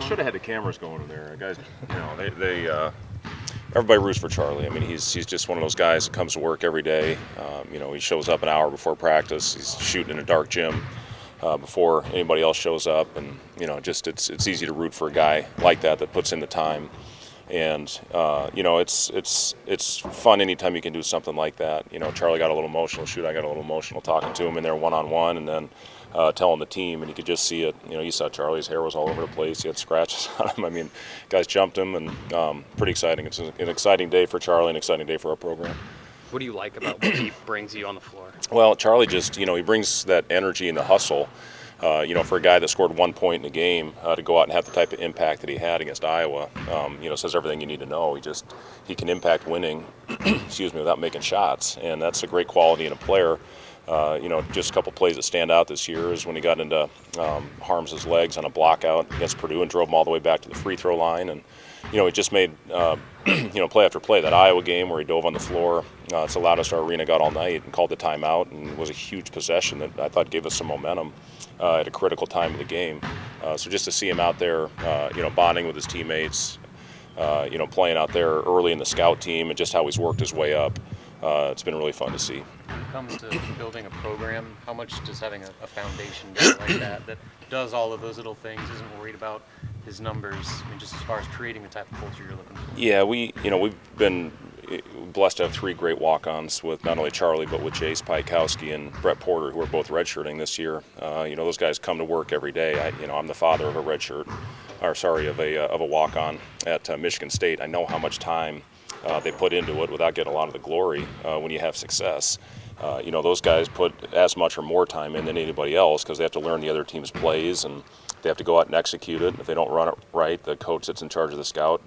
Should have had the cameras going in there. Guys, everybody roots for Charlie. I mean, he's just one of those guys that comes to work every day. He shows up an hour before practice. He's shooting in a dark gym before anybody else shows up, and just it's easy to root for a guy like that puts in the time. And it's fun anytime you can do something like that. Charlie got a little emotional. Shoot, I got a little emotional talking to him in there one-on-one, and then telling the team, and you could just see it. You saw Charlie's hair was all over the place. He had scratches on him. I mean, guys jumped him, and pretty exciting. It's an exciting day for Charlie, an exciting day for our program. What do you like about what he brings you on the floor? Well, Charlie just, he brings that energy and the hustle. For a guy that scored 1 point in the game to go out and have the type of impact that he had against Iowa, says everything you need to know. He can impact winning, without making shots, and that's a great quality in a player. Just a couple plays that stand out this year is when he got into Harms's legs on a block out against Purdue and drove him all the way back to the free throw line, and he just made play after play. That Iowa game where he dove on the floor, it's the loudest our arena got all night, and called the timeout, and it was a huge possession that I thought gave us some momentum at a critical time of the game. So just to see him out there, bonding with his teammates, playing out there early in the scout team, and just how he's worked his way up, it's been really fun to see. When it comes to building a program, how much does having a foundation guy like that does all of those little things, isn't worried about his numbers, I mean, just as far as creating the type of culture you're looking for? Yeah, we've been blessed to have 3 great walk-ons with not only Charlie but with Jace Piakowski and Brett Porter, who are both redshirting this year. Those guys come to work every day. I'm the father of a walk-on at Michigan State. I know how much time they put into it without getting a lot of the glory when you have success. Those guys put as much or more time in than anybody else because they have to learn the other team's plays, and they have to go out and execute it. And if they don't run it right, the coach that's in charge of the scout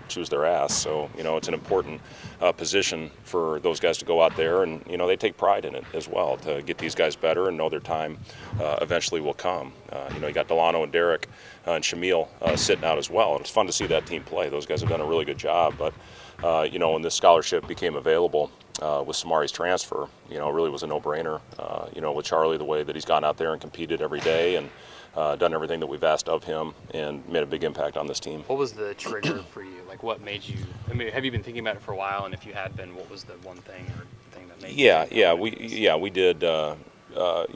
chews their ass. So, it's an important position for those guys to go out there, and, they take pride in it as well to get these guys better and know their time eventually will come. You got Delano and Derek and Shamil sitting out as well, and it's fun to see that team play. Those guys have done a really good job, but when this scholarship became available with Samari's transfer, it really was a no-brainer. With Charlie, the way that he's gone out there and competed every day and done everything that we've asked of him and made a big impact on this team. What was the trigger for you? Like, what made you? I mean, have you been thinking about it for a while? And if you had been, what was the one thing or thing that made? We did.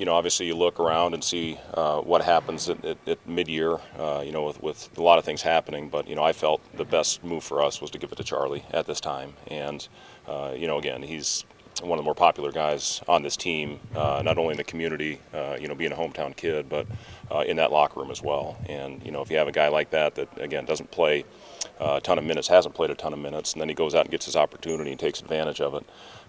Obviously you look around and see what happens at mid-year, with a lot of things happening. But, I felt the best move for us was to give it to Charlie at this time. And, again, he's one of the more popular guys on this team, not only in the community, being a hometown kid, but in that locker room as well. And, if you have a guy like that, again, doesn't play a ton of minutes, hasn't played a ton of minutes, and then he goes out and gets his opportunity and takes advantage of it,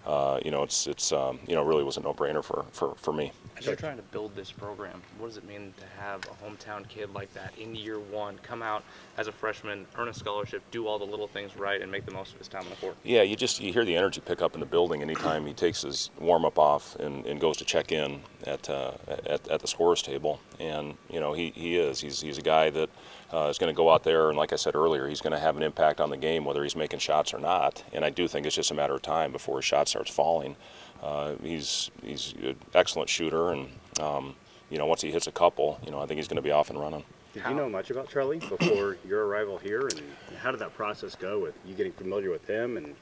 it's really was a no-brainer for me. As you're trying to build this program, what does it mean to have a hometown kid like that in year one, come out as a freshman, earn a scholarship, do all the little things right, and make the most of his time on the court? Yeah, you hear the energy pick up in the building anytime he takes his warm-up off and goes to check in at the scorer's table. And he's a guy that is going to go out there, and like I said earlier, he's going to have an impact on the game whether he's making shots or not. And I do think it's just a matter of time before his shot starts falling. He's an excellent shooter, and once he hits a couple, I think he's going to be off and running. Did you know much about Charlie before your arrival here, and how did that process go with you getting familiar with him? And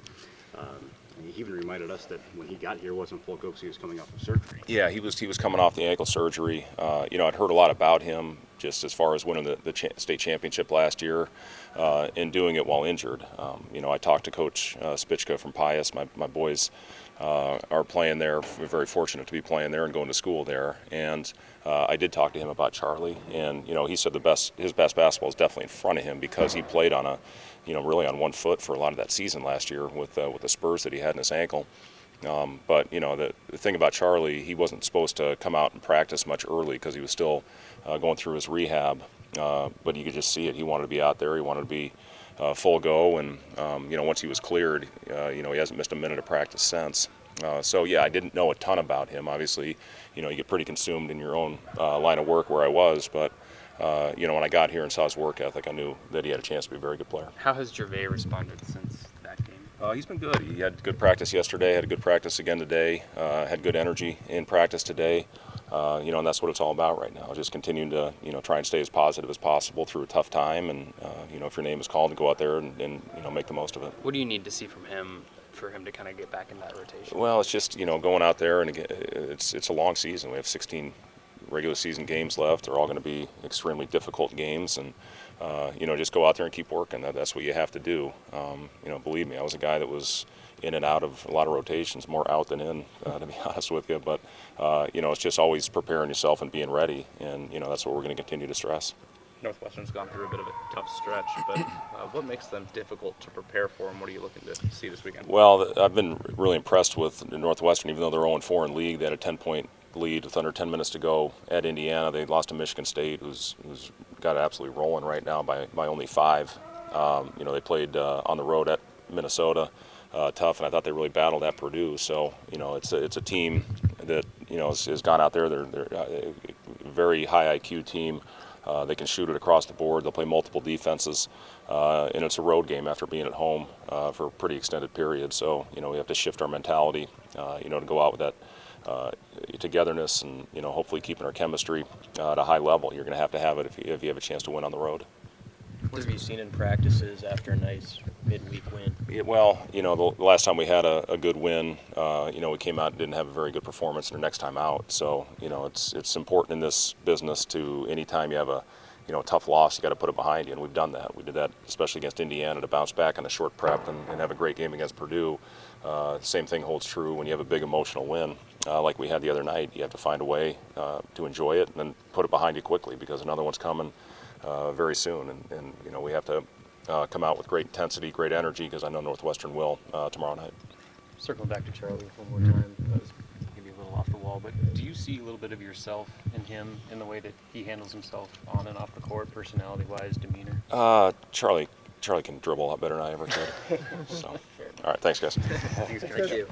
he even reminded us that when he got here, wasn't full go because he was coming off of surgery. Yeah, he was coming off the ankle surgery. I'd heard a lot about him just as far as winning the state championship last year and doing it while injured. I talked to Coach Spichka from Pius. My boys are playing there. We're very fortunate to be playing there and going to school there. And I did talk to him about Charlie, and he said his best basketball is definitely in front of him because he played on really on 1 foot for a lot of that season last year with the spurs that he had in his ankle. But the thing about Charlie, he wasn't supposed to come out and practice much early because he was still going through his rehab. But you could just see it. He wanted to be out there. He wanted to be full go. And once he was cleared, he hasn't missed a minute of practice since. I didn't know a ton about him. Obviously, you get pretty consumed in your own line of work where I was. But when I got here and saw his work ethic, I knew that he had a chance to be a very good player. How has Gervais responded since that game? He's been good. He had good practice yesterday, had a good practice again today, had good energy in practice today. And that's what it's all about right now. Just continuing to try and stay as positive as possible through a tough time, and if your name is called, to go out there and make the most of it. What do you need to see from him for him to kind of get back in that rotation? Well, it's just going out there, and again, it's a long season. We have 16 regular season games left. They're all going to be extremely difficult games, and just go out there and keep working. That's what you have to do. Believe me, I was a guy that was in and out of a lot of rotations, more out than in, to be honest with you. But it's just always preparing yourself and being ready, and that's what we're going to continue to stress. Northwestern's gone through a bit of a tough stretch, but what makes them difficult to prepare for, and what are you looking to see this weekend? Well, I've been really impressed with Northwestern. Even though they're 0-4 in league, they had a 10-point lead with under 10 minutes to go at Indiana. They lost to Michigan State, who's got it absolutely rolling right now by only 5. They played on the road at Minnesota, tough, and I thought they really battled at Purdue. So it's a team that has gone out there. They're a very high IQ team. They can shoot it across the board. They'll play multiple defenses, and it's a road game after being at home for a pretty extended period. So we have to shift our mentality, to go out with that togetherness, and hopefully keeping our chemistry at a high level. You're going to have it if you have a chance to win on the road. What have you seen in practices after a nice midweek win? The last time we had a good win, we came out and didn't have a very good performance the next time out. So, it's important in this business to, anytime you have a tough loss, you got to put it behind you, and we've done that. We did that especially against Indiana to bounce back on a short prep and have a great game against Purdue. Same thing holds true when you have a big emotional win like we had the other night. You have to find a way to enjoy it and then put it behind you quickly, because another one's coming very soon, and we have to come out with great intensity, great energy, because I know Northwestern will tomorrow night. Circling back to Charlie one more time, that was maybe a little off the wall, but do you see a little bit of yourself in him, in the way that he handles himself on and off the court, personality-wise, demeanor? Charlie can dribble a lot better than I ever could. So, all right, thanks, guys. Thank you.